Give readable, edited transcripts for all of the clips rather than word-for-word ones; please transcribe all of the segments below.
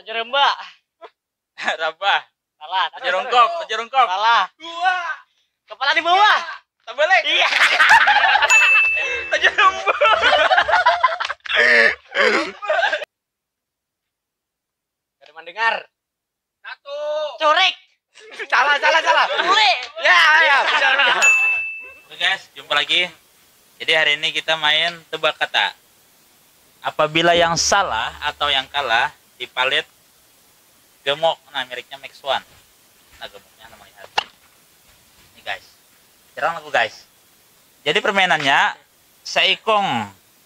Raja Remba. Rabah. Salah. Raja Rongkok. Raja Rongkok. Salah. Dua. Kepala di bawah. Tabelek. Iya. Raja Remba. Gak mendengar. Satu. Corik. Salah. Ule. Ya, benar. Oke guys, jumpa lagi. Jadi hari ini kita main tebak kata. Apabila yang salah atau yang kalah dipalit gemok. Nah, mereknya Max One. Nah, gemoknya namanya. Ini guys. Jarang aku guys. Jadi permainannya Saikong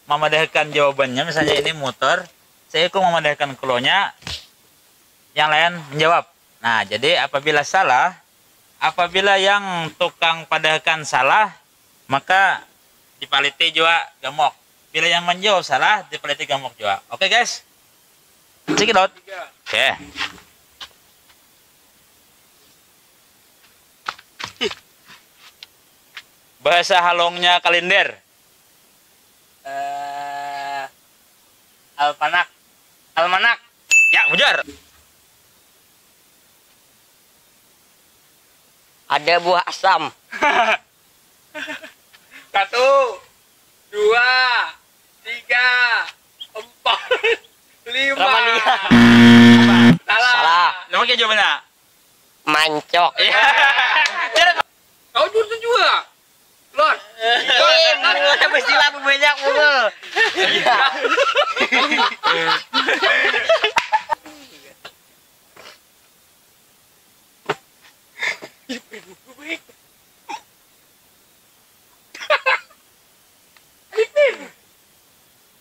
memadahkan jawabannya, misalnya ini motor, Saikong memadahkan klonya, yang lain menjawab. Nah, jadi apabila salah, apabila yang tukang padahkan salah, maka dipaliti juga gemok. Bila yang menjawab salah, dipaliti gemok juga. Oke guys, check it out. Oke. Bahasa halongnya kalender. Almanak. Ya, benar. Ada buah asam. Satu, dua, tiga, empat, lima. Ramania. Salah. Nama kayak jawabannya. Mancok. Kau jurusan juga. Lord. Bunga besilah banyak bunga.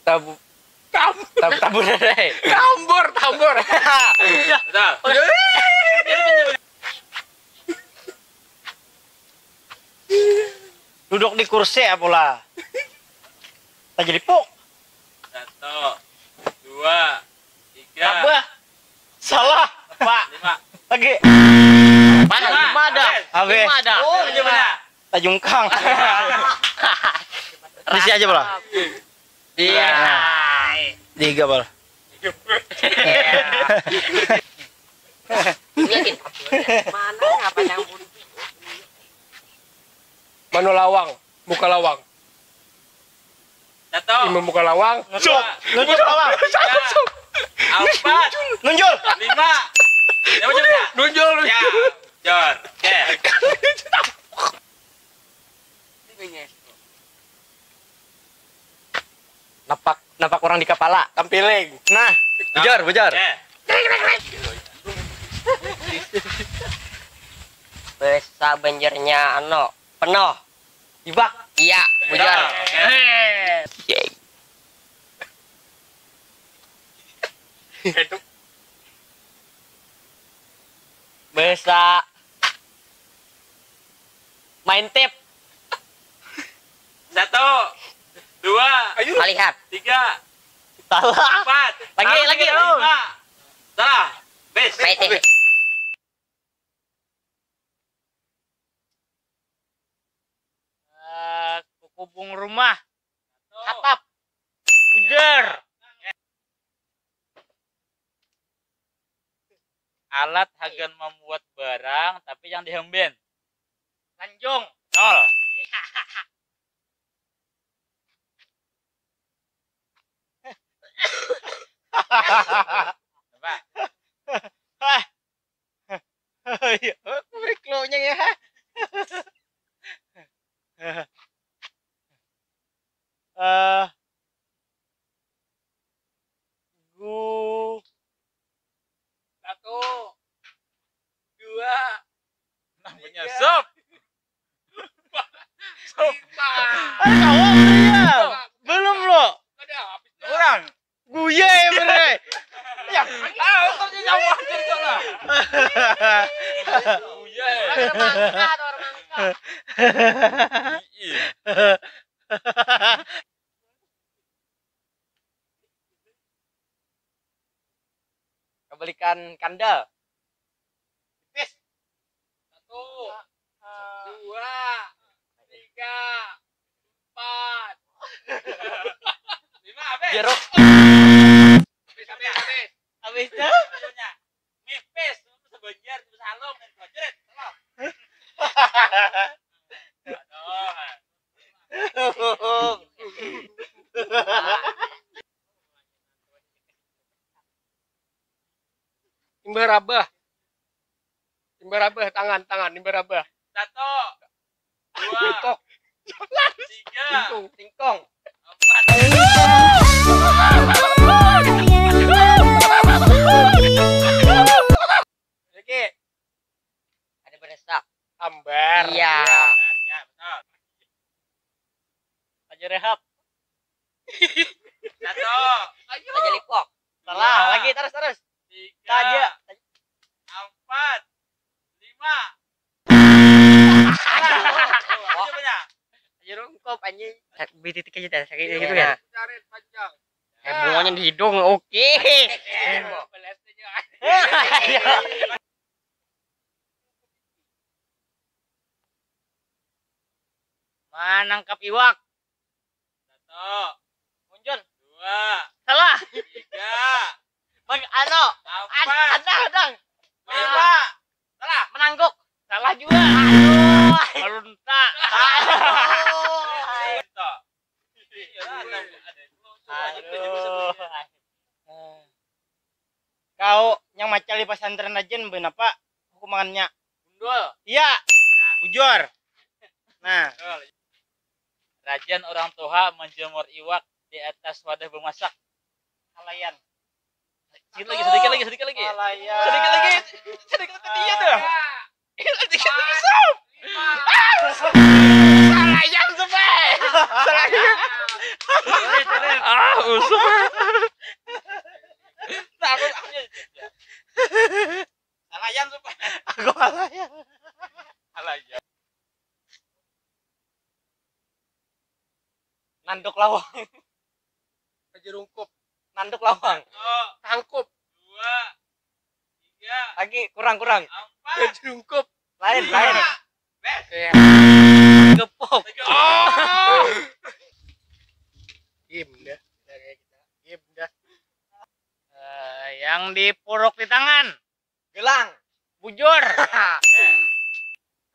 Tabur deh. Tambor. Betul. Duduk di kursi ya pula. Tak jadi puk. Satu, dua, tiga, Apa? Salah. Pak. lima. Lagi. Mana? Lima ada. Abe. Lima ada. Oh, gimana? Tajungkang. Risi aja pula. Iya. Tiga pula. Mana apa yang Mano lawang, buka lawang. Satu. Imam buka lawang. Dua. Nunjuk lawang. Tiga. Empat. Nunjuk. Lima. Siapa coba? Nunjuk. Ya. Jor. Oke. Napak orang di kepala. Tampiling. Nah, bujar. Oke. Besa banjirnya penuh. Dibak. Iya, bujar. Besa main tip. Satu. Dua. Lihat. Tiga. Salah. Empat. Lagi, Lima. Salah. Bes. Main tip. Kubung rumah. Atap. Bujar. Alat agen membuat barang tapi yang dihemben. Tanjung. Nol. Coba. Aku beri clue-nya ya. Satu, dua, Namanya sop. lima. Kawan ya. Belum lo. Ada habis. Kurang. Guye ya bener. Ya, Ternyata jauh dari sana. Buye. Iya. Kebalikan kandal. satu, dua, tiga, empat, lima. Habis. Jeruk. Habis. Habisnya Timba rabah tangan timba rabah. 1, 2, Tingkok. 3, Tingkong. 4. Oke. Ada beresak. Ambar. Iya. Ya, betul. Aja rehab. 1, Raja Lipok. Salah, Dua. lagi terus. 3, Saja. 4, 5. Raja Rungkop anjing. Titik aja dah sakit gitu Iya. kan. Carit panjang. Bunganya di hidung. Oke. Belas aja. Menangkap iwak. 1, Muncul. 2, Salah. 3, Bang ano? 4, Adang. 5. Salah. Menangguk. Salah juga. Aduh. Merunta. Aduh. Kau yang macal di pesantren aja benapa hukumannya? Gundul. Iya. Bujur. Nah, Rajin orang tua menjemur iwak di atas wadah memasak. halayan. Sedikit lagi. Halayan. Sedikit dia dong. Sedikit lagi. Halayan sampai. Halayan. Usum. Halayan supaya. Aku halayan. Halayan. Nanduk lawang. Raja Rungkop. Nanduk lawang. 1, Tangkup. 2, 3, Lagi kurang. 4. Raja Rungkop. Lain. Iya. Gepok. Oh. Game dah. Game dah. Yang dipuruk di tangan. Gelang. Bujur.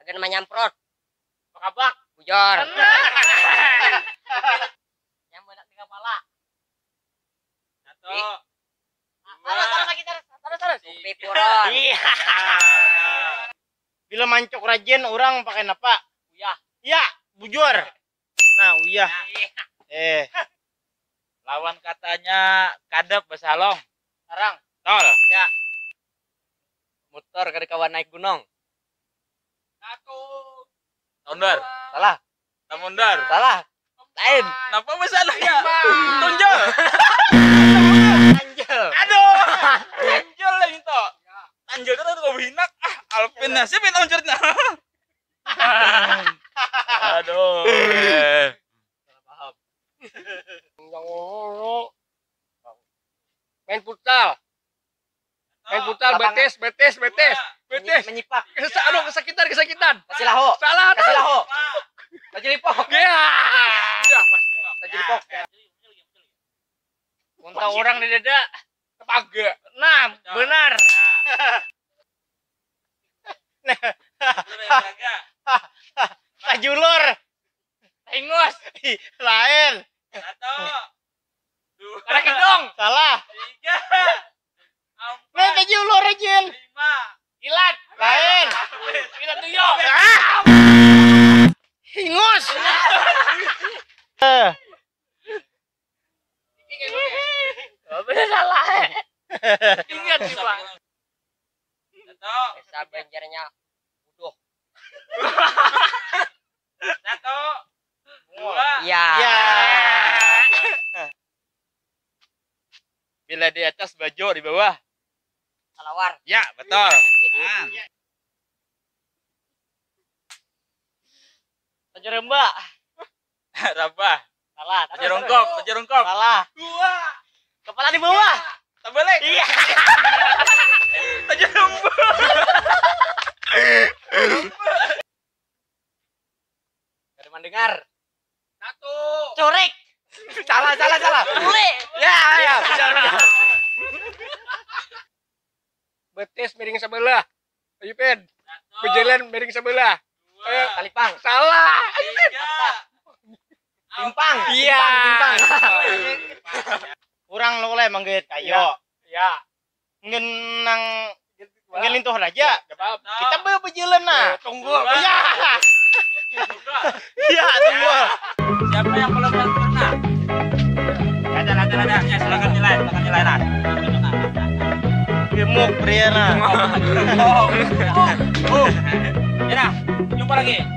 Ada nama nyamprot. Pakabak. Bujor. Yang benak di kepala. 1, Terus. Upi puron. Iya. Bila mancok rajin orang pakai apa? Uyah. Iya, bujur. Nah, uyah. Lawan katanya kadep besalong. Sarang. Tol. Motor kada kawan naik gunung. 1, Tondor. Salah. Tamundar. Salah. Lain. Kenapa besalah ya? Tunjol. Anjel. Aduh. Tunjol lah itu. Tanjol itu tuh hinak. Alvin nasib itu uncurnya. Aduh. Main futsal. Lapangan. Betes. Menyipak. Aduh, kesakitan. Kasih laho. Salah. Kasih laho. Kasih lipok. Ya. Udah pas. Kasih lipok. Muntah orang di dada. Tepaga. Nah, benar. Tajulur. Ingus. Lain. 1, 2, Karena kidong. Salah. 3, Nih tajulur rajin. 5. Ilat. Lain. Ilat tuyul. Ingus. Bener salah. Ingat sih, Pak. 1, Desa banjarnya uduh. 1, 2. Iya. Ya. Bila di atas baju di bawah. Salawar. Ya, betul. Nah. Tajuremba. Rabah. Salah. Tajurungkop. Salah. 2. Kepala di bawah. Terbalik. Iya. Tajurumbu. Kada mendengar. 1. Corek. Salah. Bule. Ya. Betes miring sebelah. Ayo Pen. Pejalan miring sebelah. Ayo. Talipang. Salah. 3. Timpang. Iya. Timpang. Kurang lo le manggil kayo. Ya. Ngenang Tinggalin tuh aja. Gak apa-apa. Kita bebejelan nah. Tunggu. Iya. Iya, tunggu. Siapa yang belum pernah? Ada. Ya, silakan nilai nah. Gemuk pria nah. Ya, jumpa lagi.